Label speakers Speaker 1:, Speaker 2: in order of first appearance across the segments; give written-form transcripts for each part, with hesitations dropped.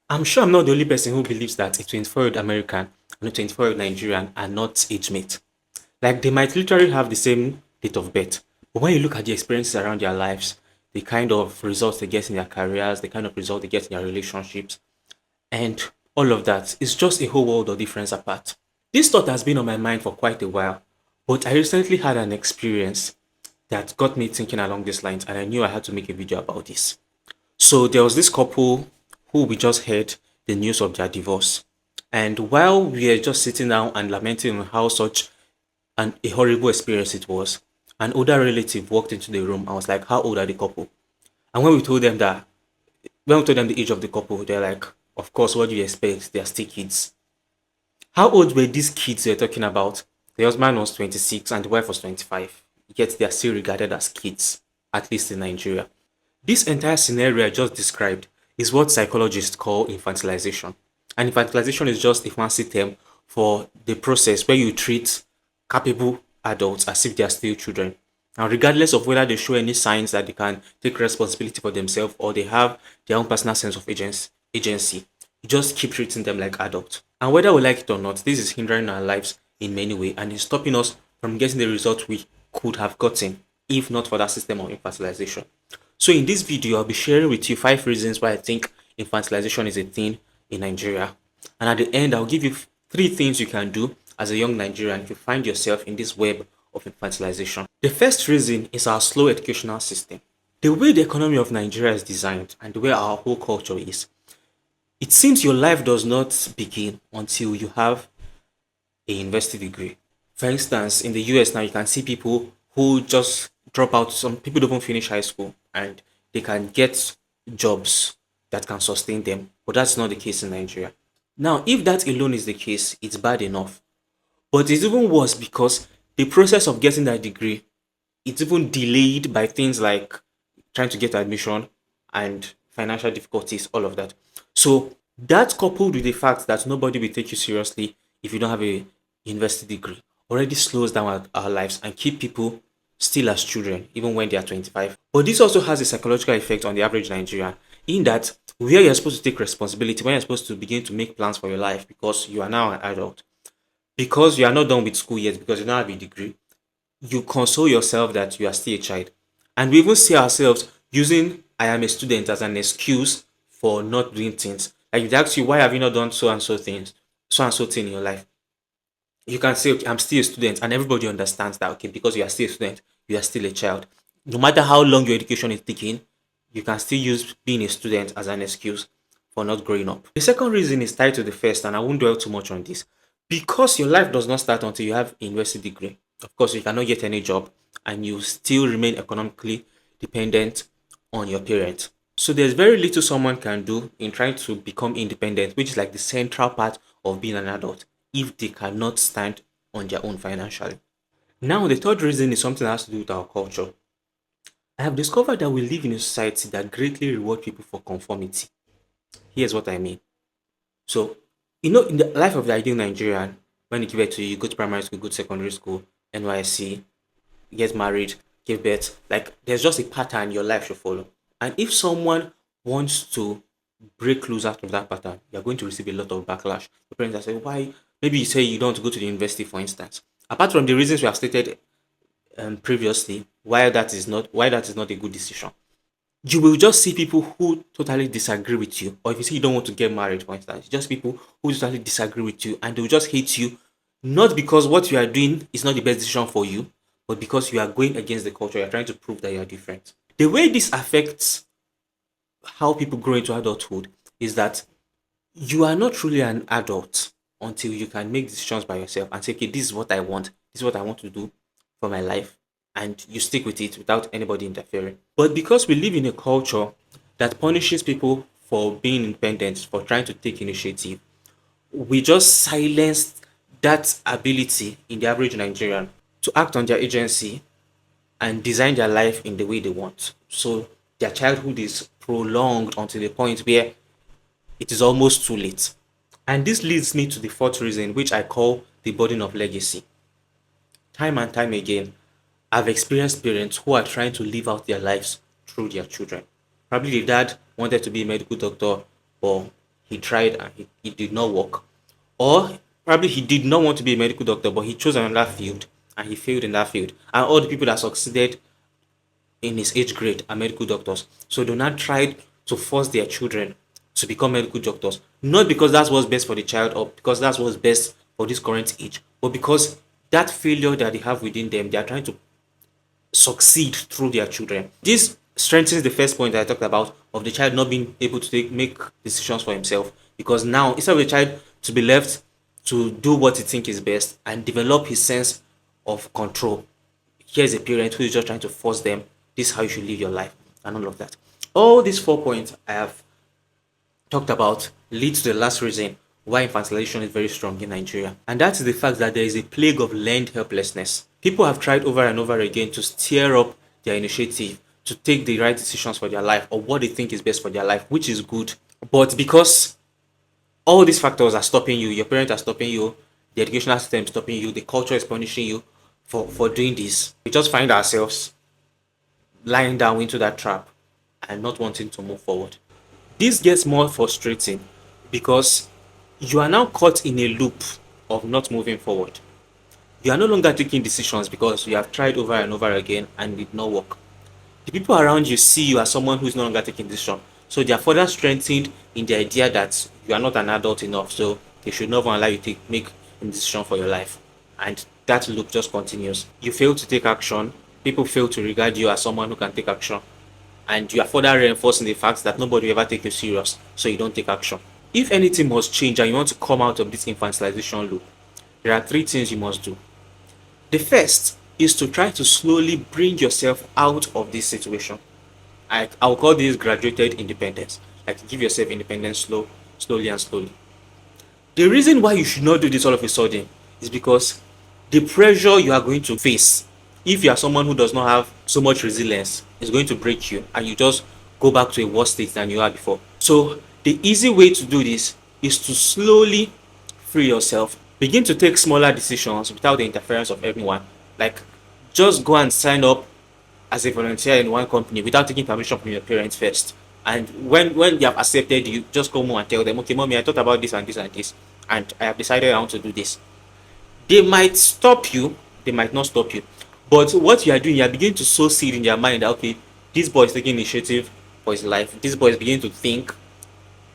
Speaker 1: I'm sure I'm not the only person who believes that a 24-year-old American and a 24-year-old Nigerian are not age mate. Like they might literally have the same date of birth. But when you look at the experiences around their lives, the kind of results they get in their careers, the kind of results they get in their relationships, and all of that is just a whole world of difference apart. This thought has been on my mind for quite a while, but I recently had an experience that got me thinking along these lines, and I knew I had to make a video about this. So there was this couple who we just heard the news of their divorce. And while we were just sitting down and lamenting on how such a horrible experience it was, an older relative walked into the room and was like, "How old are the couple?" And when we told them the age of the couple, they're like, "Of course, what do you expect? They are still kids." How old were these kids we're talking about? The husband was 26 and the wife was 25. Yet they are still regarded as kids, at least in Nigeria. This entire scenario I just described is what psychologists call infantilization. And infantilization is just a fancy term for the process where you treat capable adults as if they are still children. And regardless of whether they show any signs that they can take responsibility for themselves or they have their own personal sense of agency, you just keep treating them like adults. And whether we like it or not, this is hindering our lives in many ways and is stopping us from getting the result we could have gotten if not for that system of infantilization. So in this video, I'll be sharing with you 5 reasons why I think infantilization is a thing in Nigeria. And at the end, I'll give you 3 things you can do as a young Nigerian if you find yourself in this web of infantilization. The first reason is our slow educational system. The way the economy of Nigeria is designed and the way our whole culture is, it seems your life does not begin until you have a university degree. For instance, in the US now, you can see people who just drop out. Some people don't even finish high school and they can get jobs that can sustain them. But that's not the case in Nigeria. Now, if that alone is the case, it's bad enough. But it's even worse because the process of getting that degree, it's even delayed by things like trying to get admission and financial difficulties, all of that. So that coupled with the fact that nobody will take you seriously if you don't have a university degree already slows down our lives and keep people still as children even when they are 25. But this also has a psychological effect on the average Nigerian in that where you're supposed to take responsibility, when you're supposed to begin to make plans for your life because you are now an adult, because you are not done with school yet, because you don't have a degree, you console yourself that you are still a child. And we even see ourselves using "I am a student" as an excuse for not doing things. Like if they ask you, why have you not done so and so thing in your life? You can say, okay, I'm still a student, and everybody understands that, okay, because you are still a student, you are still a child. No matter how long your education is taking, you can still use being a student as an excuse for not growing up. The second reason is tied to the first, and I won't dwell too much on this. Because your life does not start until you have a university degree. Of course, you cannot get any job, and you still remain economically dependent on your parents. So there's very little someone can do in trying to become independent, which is like the central part of being an adult, if they cannot stand on their own financially. Now, the third reason is something that has to do with our culture. I have discovered that we live in a society that greatly reward people for conformity. Here's what I mean. So, in the life of the ideal Nigerian, when you give birth to you go to primary school, go to secondary school, NYC, get married, give birth, like there's just a pattern your life should follow. And if someone wants to break loose out of that pattern, you're going to receive a lot of backlash. Your parents are saying, why? Maybe you say you don't want to go to the university, for instance. Apart from the reasons we have stated previously, why that is not a good decision. You will just see people who totally disagree with you. Or if you say you don't want to get married, for instance, just people who totally disagree with you and they will just hate you, not because what you are doing is not the best decision for you, but because you are going against the culture. You're trying to prove that you are different. The way this affects how people grow into adulthood is that you are not truly an adult until you can make decisions by yourself and say, okay, this is what I want. This is what I want to do for my life. And you stick with it without anybody interfering. But because we live in a culture that punishes people for being independent, for trying to take initiative, we just silenced that ability in the average Nigerian to act on their agency and design their life in the way they want. So their childhood is prolonged until the point where it is almost too late. And this leads me to the fourth reason, which I call the burden of legacy. Time and time again, I've experienced parents who are trying to live out their lives through their children. Probably the dad wanted to be a medical doctor, but he tried and it did not work. Or probably he did not want to be a medical doctor, but he chose another field and he failed in that field. And all the people that succeeded in his age grade are medical doctors. So do not try to force their children to become medical doctors. Not because that's what's best for the child or because that's what's best for this current age, but because that failure that they have within them, they are trying to succeed through their children. This strengthens the first point that I talked about of the child not being able to make decisions for himself, because now instead of the child to be left to do what he thinks is best and develop his sense of control, here's a parent who is just trying to force them, this is how you should live your life and all of that. All these 4 points I have talked about lead to the last reason why infantilization is very strong in Nigeria. And that is the fact that there is a plague of learned helplessness. People have tried over and over again to stir up their initiative, to take the right decisions for their life or what they think is best for their life, which is good. But because all these factors are stopping you, your parents are stopping you, the educational system is stopping you, the culture is punishing you for doing this, we just find ourselves lying down into that trap and not wanting to move forward. This gets more frustrating because you are now caught in a loop of not moving forward. You are no longer taking decisions because you have tried over and over again and it did not work. The people around you see you as someone who is no longer taking decisions. So they are further strengthened in the idea that you are not an adult enough, so they should not allow you to make a decision for your life. And that loop just continues. You fail to take action, people fail to regard you as someone who can take action, and you are further reinforcing the fact that nobody will ever take you serious, so you don't take action. If anything must change and you want to come out of this infantilization loop, there are 3 things you must do. The first is to try to slowly bring yourself out of this situation. I'll call this graduated independence. Like, give yourself independence slowly and slowly. The reason why you should not do this all of a sudden is because the pressure you are going to face, if you are someone who does not have so much resilience, is going to break you and you just go back to a worse state than you are before. So the easy way to do this is to slowly free yourself. Begin to take smaller decisions without the interference of everyone. Like, just go and sign up as a volunteer in one company without taking permission from your parents first. And when you have accepted, you just come home and tell them, okay, mommy, I thought about this and this and this, and I have decided I want to do this. They might stop you, they might not stop you. But what you are doing, you are beginning to sow seed in their mind that, okay, this boy is taking initiative for his life. This boy is beginning to think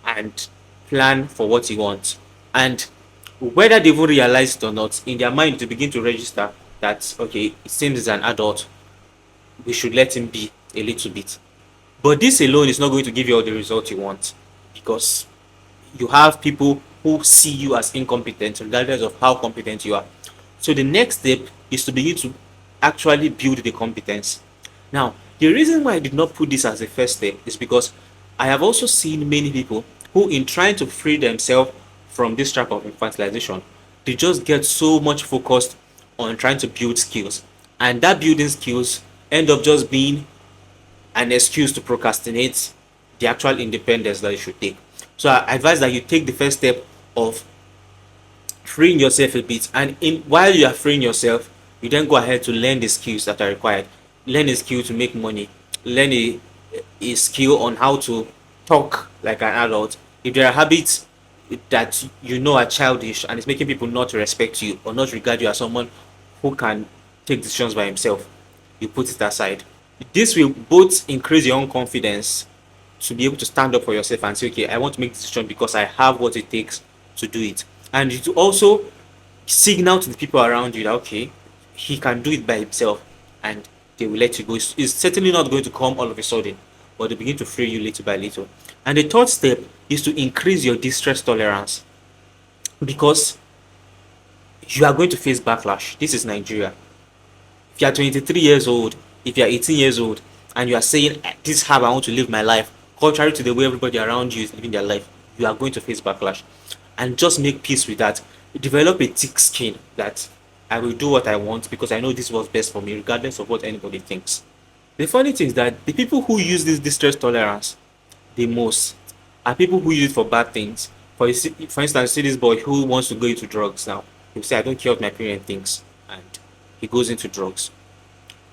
Speaker 1: and plan for what he wants. And whether they even realize it or not, in their mind, to begin to register that, okay, it seems he's an adult, we should let him be a little bit. But this alone is not going to give you all the results you want, because you have people who see you as incompetent regardless of how competent you are. So the next step is to begin to actually build the competence. Now, the reason why I did not put this as a first step is because I have also seen many people who, in trying to free themselves from this trap of infantilization, they just get so much focused on trying to build skills, and that building skills end up just being an excuse to procrastinate the actual independence that you should take. So I advise that you take the first step of freeing yourself a bit, and while you are freeing yourself, you then go ahead to learn the skills that are required. Learn a skill to make money, learn a skill on how to talk like an adult. If there are habits that you know are childish and it's making people not respect you or not regard you as someone who can take decisions by himself, you put it aside. This will both increase your own confidence to be able to stand up for yourself and say, okay, I want to make decisions because I have what it takes to do it. And it will also signal to the people around you that, okay, he can do it by himself, and they will let you go. It's certainly not going to come all of a sudden, but they begin to free you little by little. And the third step is to increase your distress tolerance, because you are going to face backlash. This is Nigeria. If you are 23 years old, if you are 18 years old, and you are saying, this is how I want to live my life, contrary to the way everybody around you is living their life, you are going to face backlash. And just make peace with that. Develop a thick skin that I will do what I want because I know this was best for me, regardless of what anybody thinks. The funny thing is that the people who use this distress tolerance the most are people who use it for bad things. For instance, see this boy who wants to go into drugs now. He'll say, I don't care what my parent thinks, and he goes into drugs.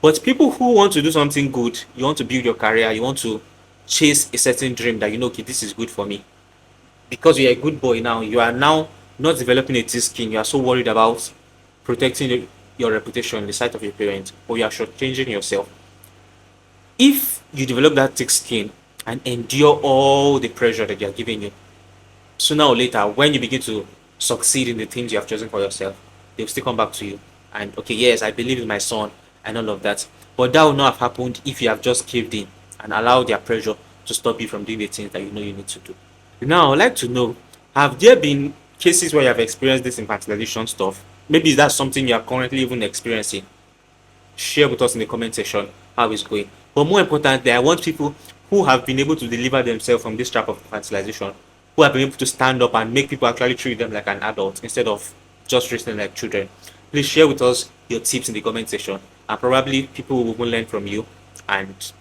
Speaker 1: But people who want to do something good, you want to build your career, you want to chase a certain dream that you know, okay, this is good for me, because you're a good boy now, you are now not developing a thick skin. You are so worried about protecting your reputation in the sight of your parents, or you are shortchanging yourself. If you develop that thick skin and endure all the pressure that they are giving you, sooner or later, when you begin to succeed in the things you have chosen for yourself, they'll still come back to you. And okay, yes, I believe in my son and all of that. But that would not have happened if you have just caved in and allowed their pressure to stop you from doing the things that you know you need to do. Now, I'd like to know, have there been cases where you have experienced this infantilization stuff? Maybe that's something you are currently even experiencing. Share with us in the comment section how it's going. But more importantly, I want people who have been able to deliver themselves from this trap of infantilization, who have been able to stand up and make people actually treat them like an adult instead of just treating them like children. Please share with us your tips in the comment section, and probably people will learn from you, and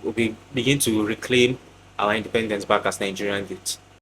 Speaker 1: we'll begin to reclaim our independence back as Nigerian youth.